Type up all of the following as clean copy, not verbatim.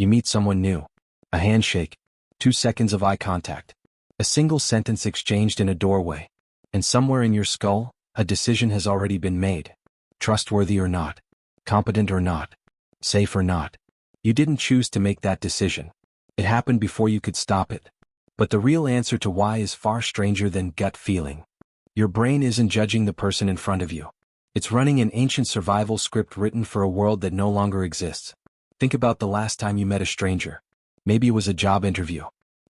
You meet someone new. A handshake. 2 seconds of eye contact. A single sentence exchanged in a doorway. And somewhere in your skull, a decision has already been made. Trustworthy or not. Competent or not. Safe or not. You didn't choose to make that decision. It happened before you could stop it. But the real answer to why is far stranger than gut feeling. Your brain isn't judging the person in front of you. It's running an ancient survival script written for a world that no longer exists. Think about the last time you met a stranger. Maybe it was a job interview.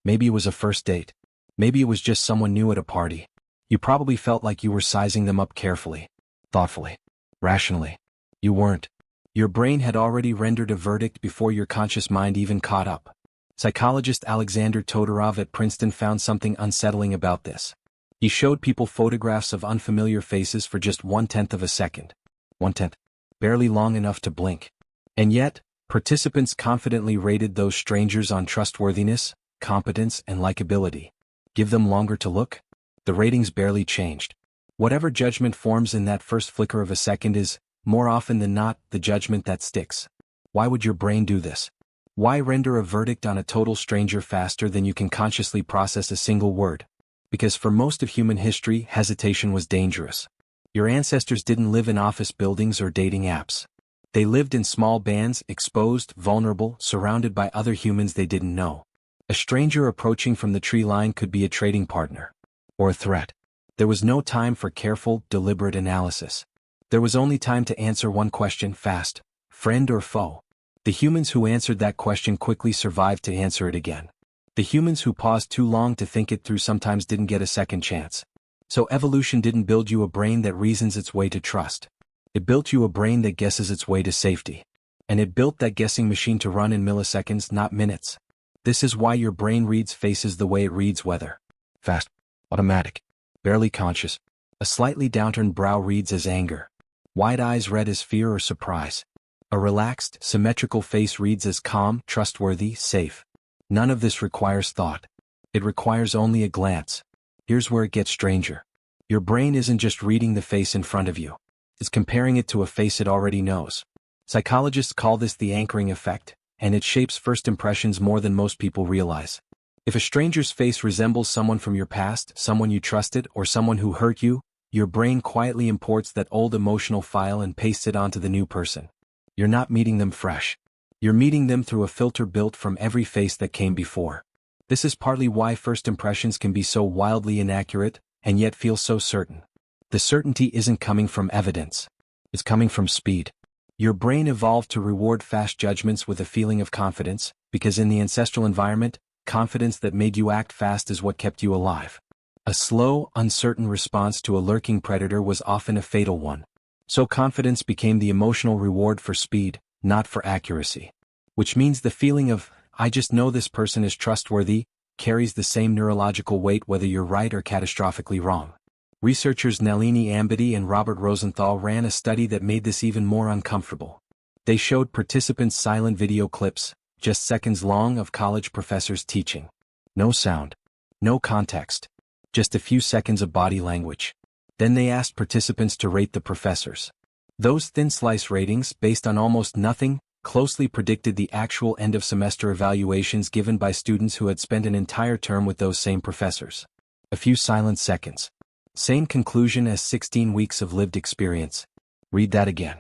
Maybe it was a first date. Maybe it was just someone new at a party. You probably felt like you were sizing them up carefully, thoughtfully, rationally. You weren't. Your brain had already rendered a verdict before your conscious mind even caught up. Psychologist Alexander Todorov at Princeton found something unsettling about this. He showed people photographs of unfamiliar faces for just 1/10 of a second. 1/10. Barely long enough to blink. And yet, participants confidently rated those strangers on trustworthiness, competence, and likability. Give them longer to look? The ratings barely changed. Whatever judgment forms in that first flicker of a second is, more often than not, the judgment that sticks. Why would your brain do this? Why render a verdict on a total stranger faster than you can consciously process a single word? Because for most of human history, hesitation was dangerous. Your ancestors didn't live in office buildings or dating apps. They lived in small bands, exposed, vulnerable, surrounded by other humans they didn't know. A stranger approaching from the tree line could be a trading partner. Or a threat. There was no time for careful, deliberate analysis. There was only time to answer one question fast: friend or foe? The humans who answered that question quickly survived to answer it again. The humans who paused too long to think it through sometimes didn't get a second chance. So evolution didn't build you a brain that reasons its way to trust. It built you a brain that guesses its way to safety. And it built that guessing machine to run in milliseconds, not minutes. This is why your brain reads faces the way it reads weather. Fast, automatic, barely conscious. A slightly downturned brow reads as anger. Wide eyes read as fear or surprise. A relaxed, symmetrical face reads as calm, trustworthy, safe. None of this requires thought. It requires only a glance. Here's where it gets stranger. Your brain isn't just reading the face in front of you. It's comparing it to a face it already knows. Psychologists call this the anchoring effect, and it shapes first impressions more than most people realize. If a stranger's face resembles someone from your past, someone you trusted, or someone who hurt you, your brain quietly imports that old emotional file and pastes it onto the new person. You're not meeting them fresh. You're meeting them through a filter built from every face that came before. This is partly why first impressions can be so wildly inaccurate, and yet feel so certain. The certainty isn't coming from evidence. It's coming from speed. Your brain evolved to reward fast judgments with a feeling of confidence, because in the ancestral environment, confidence that made you act fast is what kept you alive. A slow, uncertain response to a lurking predator was often a fatal one. So confidence became the emotional reward for speed, not for accuracy. Which means the feeling of, I just know this person is trustworthy, carries the same neurological weight whether you're right or catastrophically wrong. Researchers Nalini Ambady and Robert Rosenthal ran a study that made this even more uncomfortable. They showed participants silent video clips, just seconds long, of college professors teaching. No sound. No context. Just a few seconds of body language. Then they asked participants to rate the professors. Those thin slice ratings, based on almost nothing, closely predicted the actual end-of-semester evaluations given by students who had spent an entire term with those same professors. A few silent seconds. Same conclusion as 16 weeks of lived experience. Read that again.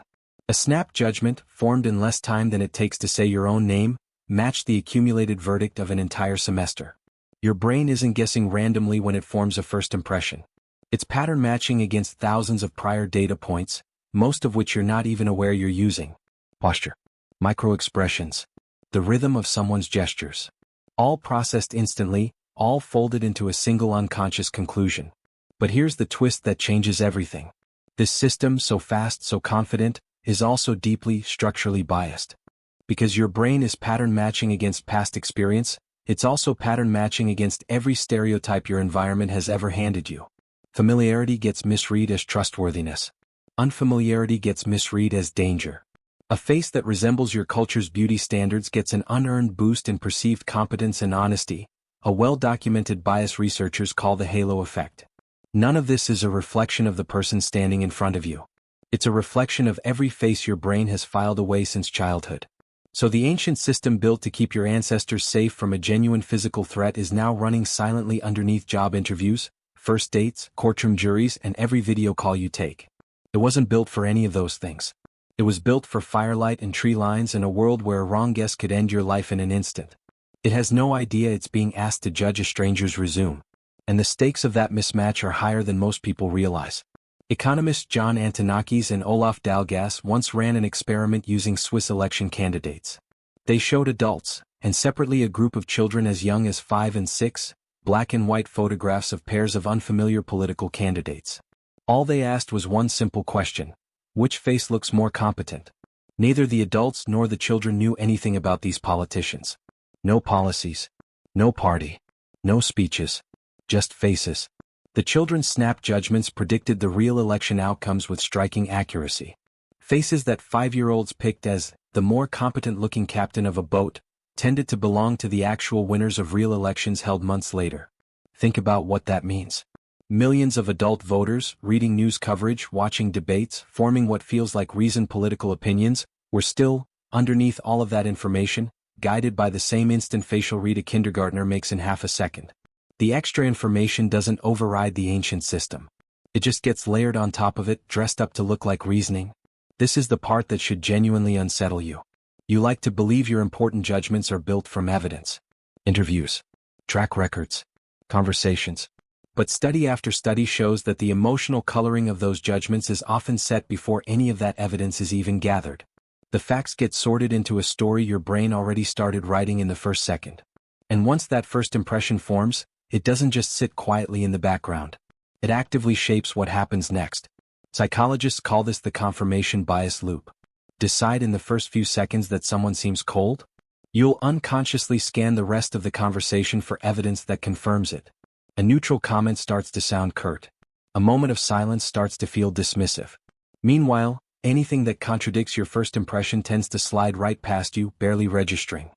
A snap judgment, formed in less time than it takes to say your own name, matched the accumulated verdict of an entire semester. Your brain isn't guessing randomly when it forms a first impression. It's pattern matching against thousands of prior data points, most of which you're not even aware you're using. Posture. Micro-expressions. The rhythm of someone's gestures. All processed instantly, all folded into a single unconscious conclusion. But here's the twist that changes everything. This system, so fast, so confident, is also deeply, structurally biased. Because your brain is pattern matching against past experience, it's also pattern matching against every stereotype your environment has ever handed you. Familiarity gets misread as trustworthiness. Unfamiliarity gets misread as danger. A face that resembles your culture's beauty standards gets an unearned boost in perceived competence and honesty, a well-documented bias researchers call the halo effect. None of this is a reflection of the person standing in front of you. It's a reflection of every face your brain has filed away since childhood. So the ancient system built to keep your ancestors safe from a genuine physical threat is now running silently underneath job interviews, first dates, courtroom juries, and every video call you take. It wasn't built for any of those things. It was built for firelight and tree lines and a world where a wrong guess could end your life in an instant. It has no idea it's being asked to judge a stranger's resume. And the stakes of that mismatch are higher than most people realize. Economists John Antonakis and Olaf Dalgas once ran an experiment using Swiss election candidates. They showed adults, and separately a group of children as young as 5 and 6, black and white photographs of pairs of unfamiliar political candidates. All they asked was one simple question: which face looks more competent? Neither the adults nor the children knew anything about these politicians. No policies, no party, no speeches, just faces. The children's snap judgments predicted the real election outcomes with striking accuracy. Faces that 5-year-olds picked as the more competent-looking captain of a boat tended to belong to the actual winners of real elections held months later. Think about what that means. Millions of adult voters, reading news coverage, watching debates, forming what feels like reasoned political opinions, were still, underneath all of that information, guided by the same instant facial read a kindergartner makes in half a second. The extra information doesn't override the ancient system. It just gets layered on top of it, dressed up to look like reasoning. This is the part that should genuinely unsettle you. You like to believe your important judgments are built from evidence. Interviews, track records, conversations. But study after study shows that the emotional coloring of those judgments is often set before any of that evidence is even gathered. The facts get sorted into a story your brain already started writing in the first second. And once that first impression forms, it doesn't just sit quietly in the background. It actively shapes what happens next. Psychologists call this the confirmation bias loop. Decide in the first few seconds that someone seems cold? You'll unconsciously scan the rest of the conversation for evidence that confirms it. A neutral comment starts to sound curt. A moment of silence starts to feel dismissive. Meanwhile, anything that contradicts your first impression tends to slide right past you, barely registering.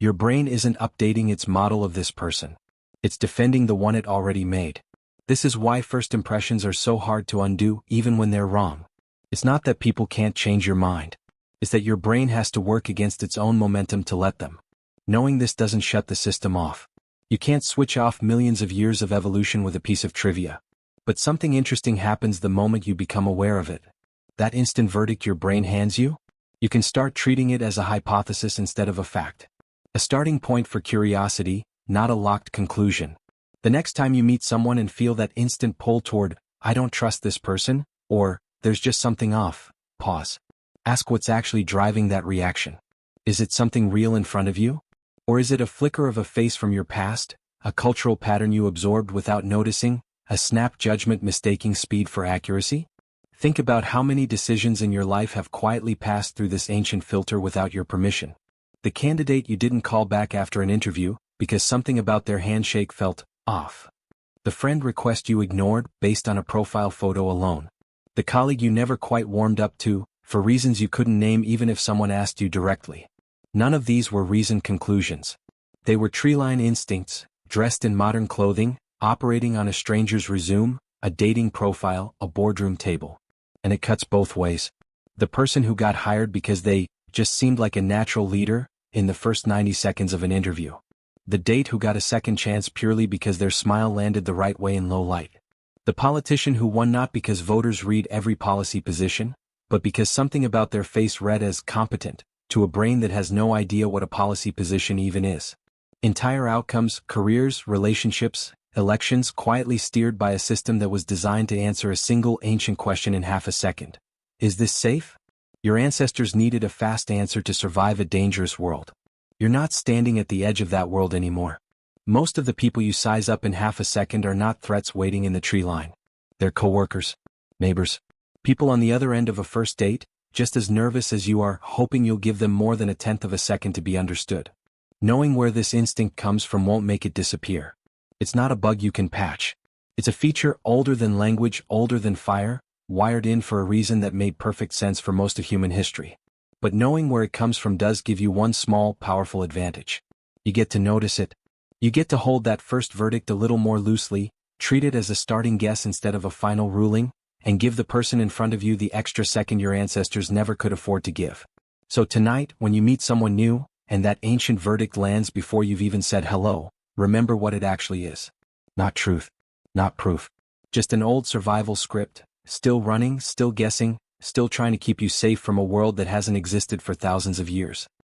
Your brain isn't updating its model of this person. It's defending the one it already made. This is why first impressions are so hard to undo, even when they're wrong. It's not that people can't change your mind. It's that your brain has to work against its own momentum to let them. Knowing this doesn't shut the system off. You can't switch off millions of years of evolution with a piece of trivia. But something interesting happens the moment you become aware of it. That instant verdict your brain hands you? You can start treating it as a hypothesis instead of a fact. A starting point for curiosity, not a locked conclusion. The next time you meet someone and feel that instant pull toward, I don't trust this person, or, there's just something off, pause. Ask what's actually driving that reaction. Is it something real in front of you? Or is it a flicker of a face from your past, a cultural pattern you absorbed without noticing, a snap judgment mistaking speed for accuracy? Think about how many decisions in your life have quietly passed through this ancient filter without your permission. The candidate you didn't call back after an interview, because something about their handshake felt off. The friend request you ignored based on a profile photo alone. The colleague you never quite warmed up to, for reasons you couldn't name even if someone asked you directly. None of these were reasoned conclusions. They were tree-line instincts, dressed in modern clothing, operating on a stranger's resume, a dating profile, a boardroom table. And it cuts both ways. The person who got hired because they just seemed like a natural leader in the first 90 seconds of an interview. The date who got a second chance purely because their smile landed the right way in low light. The politician who won not because voters read every policy position, but because something about their face read as competent, to a brain that has no idea what a policy position even is. Entire outcomes, careers, relationships, elections quietly steered by a system that was designed to answer a single ancient question in half a second. Is this safe? Your ancestors needed a fast answer to survive a dangerous world. You're not standing at the edge of that world anymore. Most of the people you size up in half a second are not threats waiting in the tree line. They're coworkers, neighbors, people on the other end of a first date, just as nervous as you are, hoping you'll give them more than a tenth of a second to be understood. Knowing where this instinct comes from won't make it disappear. It's not a bug you can patch. It's a feature older than language, older than fire, wired in for a reason that made perfect sense for most of human history. But knowing where it comes from does give you one small, powerful advantage. You get to notice it. You get to hold that first verdict a little more loosely, treat it as a starting guess instead of a final ruling, and give the person in front of you the extra second your ancestors never could afford to give. So tonight, when you meet someone new, and that ancient verdict lands before you've even said hello, remember what it actually is. Not truth. Not proof. Just an old survival script, still running, still guessing, still trying to keep you safe from a world that hasn't existed for thousands of years.